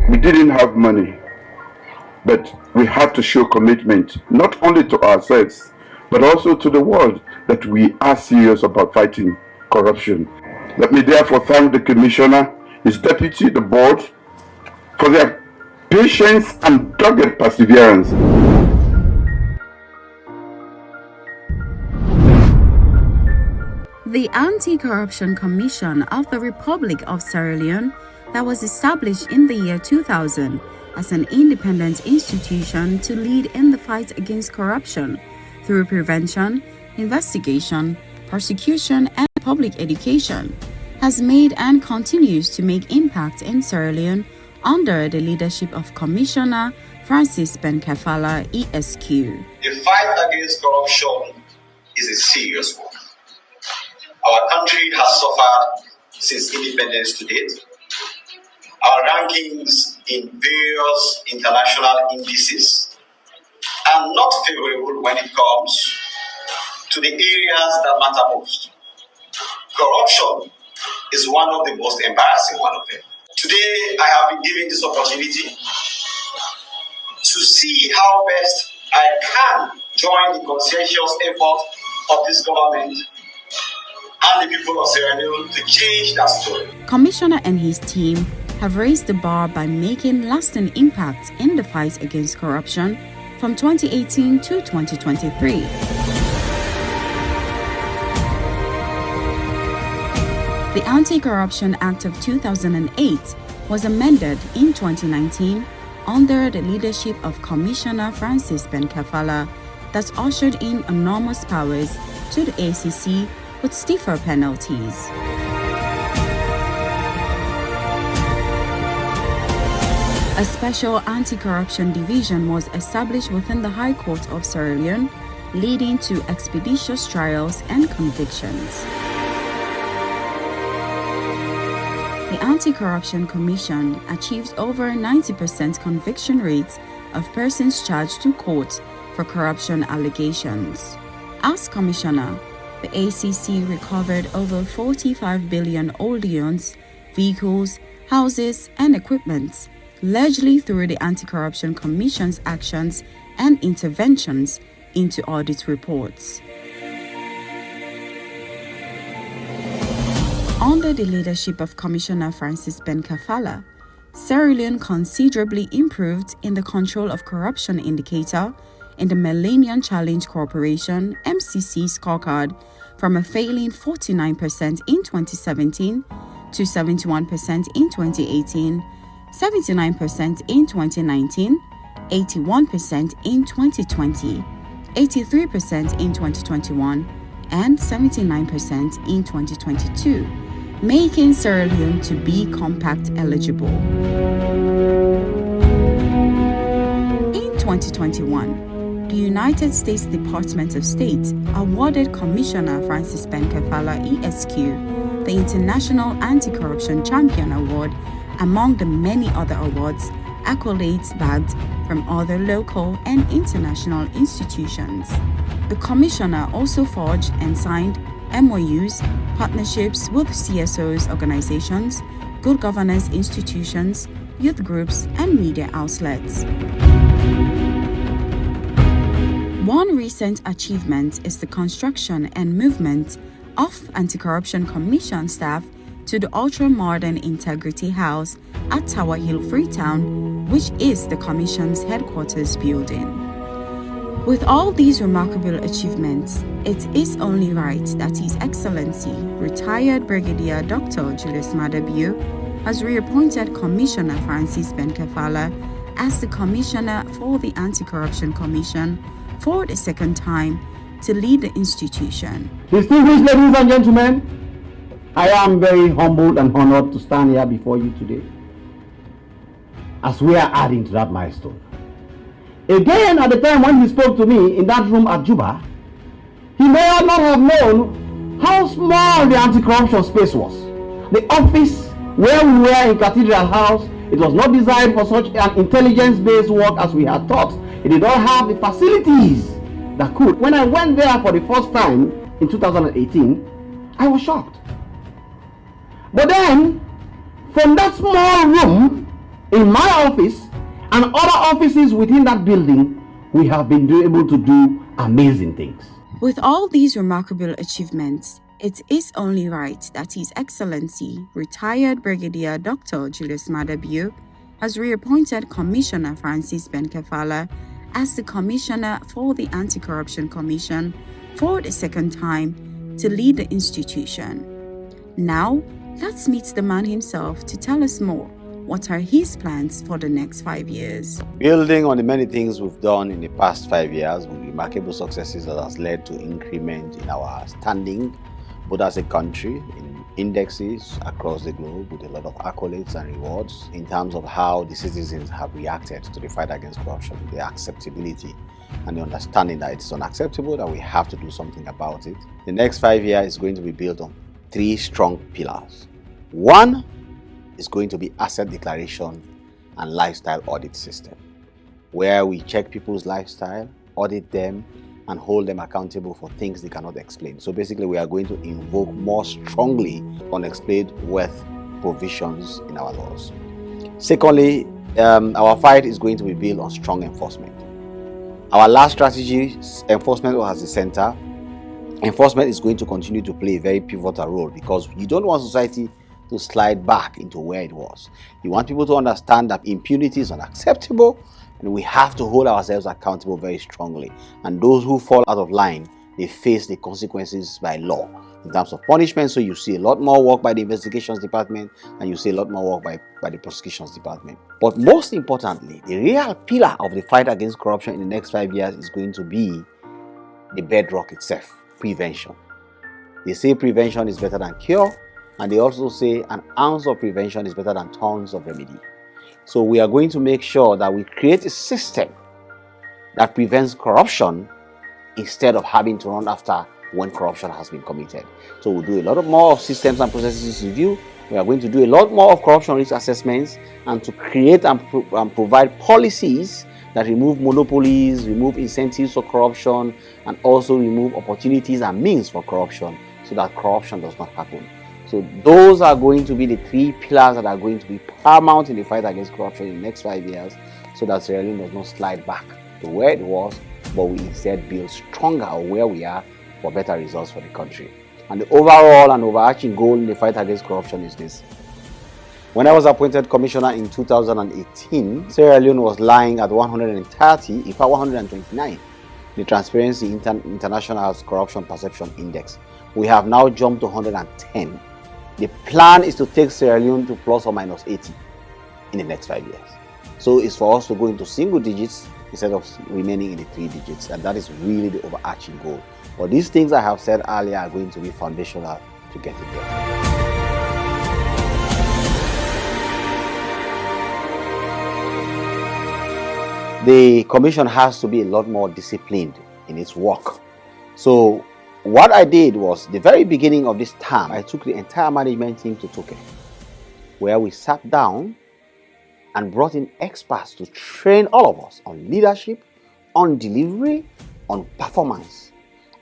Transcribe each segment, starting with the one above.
We didn't have money, but we had to show commitment, not only to ourselves, but also to the world, that we are serious about fighting corruption. Let me therefore thank the Commissioner, his deputy, the board, for their patience and dogged perseverance. The Anti-Corruption Commission of the Republic of Sierra Leone, that was established in the year 2000 as an independent institution to lead in the fight against corruption through prevention, investigation, prosecution, and public education, has made and continues to make impact in Sierra Leone under the leadership of Commissioner Francis Ben Kaifala Esq. The fight against corruption is a serious one. Our country has suffered since independence to date. Our rankings in various international indices are not favorable when it comes to the areas that matter most. Corruption is one of the most embarrassing one of them. Today, I have been given this opportunity to see how best I can join the conscientious effort of this government and the people of Sierra Leone to change that story. Commissioner and his team have raised the bar by making lasting impact in the fight against corruption from 2018 to 2023. The Anti-Corruption Act of 2008 was amended in 2019 under the leadership of Commissioner Francis Ben Kaifala that ushered in enormous powers to the ACC with stiffer penalties. A special anti-corruption division was established within the High Court of Sierra Leone, leading to expeditious trials and convictions. The Anti-Corruption Commission achieved over 90% conviction rates of persons charged to court for corruption allegations. As Commissioner, the ACC recovered over 45 billion old loans, vehicles, houses, and equipment, largely through the Anti-Corruption Commission's actions and interventions into audit reports. Under the leadership of Commissioner Francis Ben Kaifala, Sierra Leone considerably improved in the control of corruption indicator in the Millennium Challenge Corporation (MCC) scorecard from a failing 49% in 2017 to 71% in 2018, 79% in 2019, 81% in 2020, 83% in 2021, and 79% in 2022, making Sierra Leone to be compact eligible. In 2021, the United States Department of State awarded Commissioner Francis Ben Kaifala Esq the International Anti-Corruption Champion Award, among the many other awards, accolades bagged from other local and international institutions. The Commissioner also forged and signed MOUs, partnerships with CSOs organizations, good governance institutions, youth groups, and media outlets. One recent achievement is the construction and movement of Anti-Corruption Commission staff to the ultra-modern Integrity House at Tower Hill, Freetown, which is the Commission's headquarters building. With all these remarkable achievements, it is only right that His Excellency, retired Brigadier Dr. Julius Madabio, has reappointed Commissioner Francis Ben Kaifala as the Commissioner for the Anti-Corruption Commission for the second time to lead the institution. Distinguished ladies and gentlemen, I am very humbled and honored to stand here before you today as we are adding to that milestone. Again, at the time when he spoke to me in that room at Juba, he may not have known how small the anti-corruption space was. The office where we were in Cathedral House, it was not designed for such an intelligence-based work as we had thought. It did not have the facilities that could. When I went there for the first time in 2018, I was shocked. But then, from that small room in my office and other offices within that building, we have been able to do amazing things. With all these remarkable achievements, it is only right that His Excellency, retired Brigadier Dr. Julius Maada has reappointed Commissioner Francis Ben Kaifala as the Commissioner for the Anti-Corruption Commission for the second time to lead the institution. Now, let's meet the man himself to tell us more. What are his plans for the next 5 years? Building on the many things we've done in the past 5 years with remarkable successes that has led to increment in our standing, both as a country, in indexes across the globe, with a lot of accolades and rewards in terms of how the citizens have reacted to the fight against corruption, the acceptability and the understanding that it's unacceptable, that we have to do something about it. The next 5 years is going to be built on 3 strong pillars. One is going to be asset declaration and lifestyle audit system, where we check people's lifestyle, audit them, and hold them accountable for things they cannot explain. So basically, we are going to invoke more strongly unexplained wealth provisions in our laws. Secondly, our fight is going to be built on strong enforcement. Our last strategy, enforcement was at the center. Enforcement is going to continue to play a very pivotal role because you don't want society to slide back into where it was. You want people to understand that impunity is unacceptable and we have to hold ourselves accountable very strongly. And those who fall out of line, they face the consequences by law in terms of punishment. So you see a lot more work by the investigations department and you see a lot more work by the prosecutions department. But most importantly, the real pillar of the fight against corruption in the next 5 years is going to be the bedrock itself, prevention. They say prevention is better than cure. And they also say an ounce of prevention is better than tons of remedy. So we are going to make sure that we create a system that prevents corruption instead of having to run after when corruption has been committed. So we'll do a lot more of systems and processes review. We are going to do a lot more of corruption risk assessments and to create and provide policies that remove monopolies, remove incentives for corruption, and also remove opportunities and means for corruption so that corruption does not happen. So those are going to be the 3 pillars that are going to be paramount in the fight against corruption in the next 5 years so that Sierra Leone does not slide back to where it was, but we instead build stronger where we are for better results for the country. And the overall and overarching goal in the fight against corruption is this. When I was appointed commissioner in 2018, Sierra Leone was lying at 130, in fact 129, the Transparency International's Corruption Perception Index. We have now jumped to 110. The plan is to take Sierra Leone to plus or minus 80 in the next 5 years. So it's for us to go into single digits instead of remaining in the 3 digits. And that is really the overarching goal. But these things I have said earlier are going to be foundational to get it there. The commission has to be a lot more disciplined in its work. So what I did was, the very beginning of this term, I took the entire management team to Toke, where we sat down and brought in experts to train all of us on leadership, on delivery, on performance.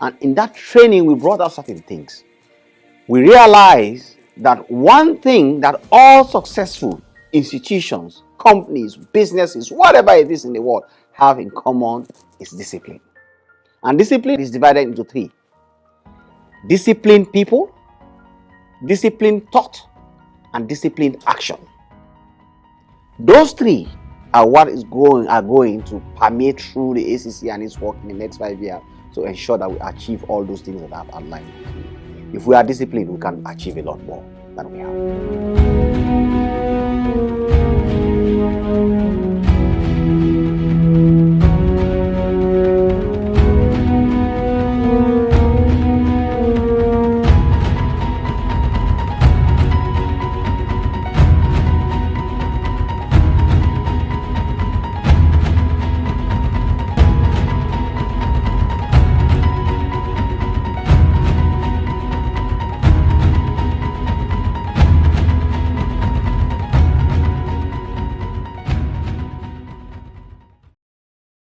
And in that training, we brought out certain things. We realized that one thing that all successful institutions, companies, businesses, whatever it is in the world, have in common is discipline. And discipline is divided into 3. Disciplined people, disciplined thought, and disciplined action. Those 3 are what are going to permeate through the ACC and its work in the next 5 years to ensure that we achieve all those things that I've outlined. If we are disciplined, we can achieve a lot more than we have.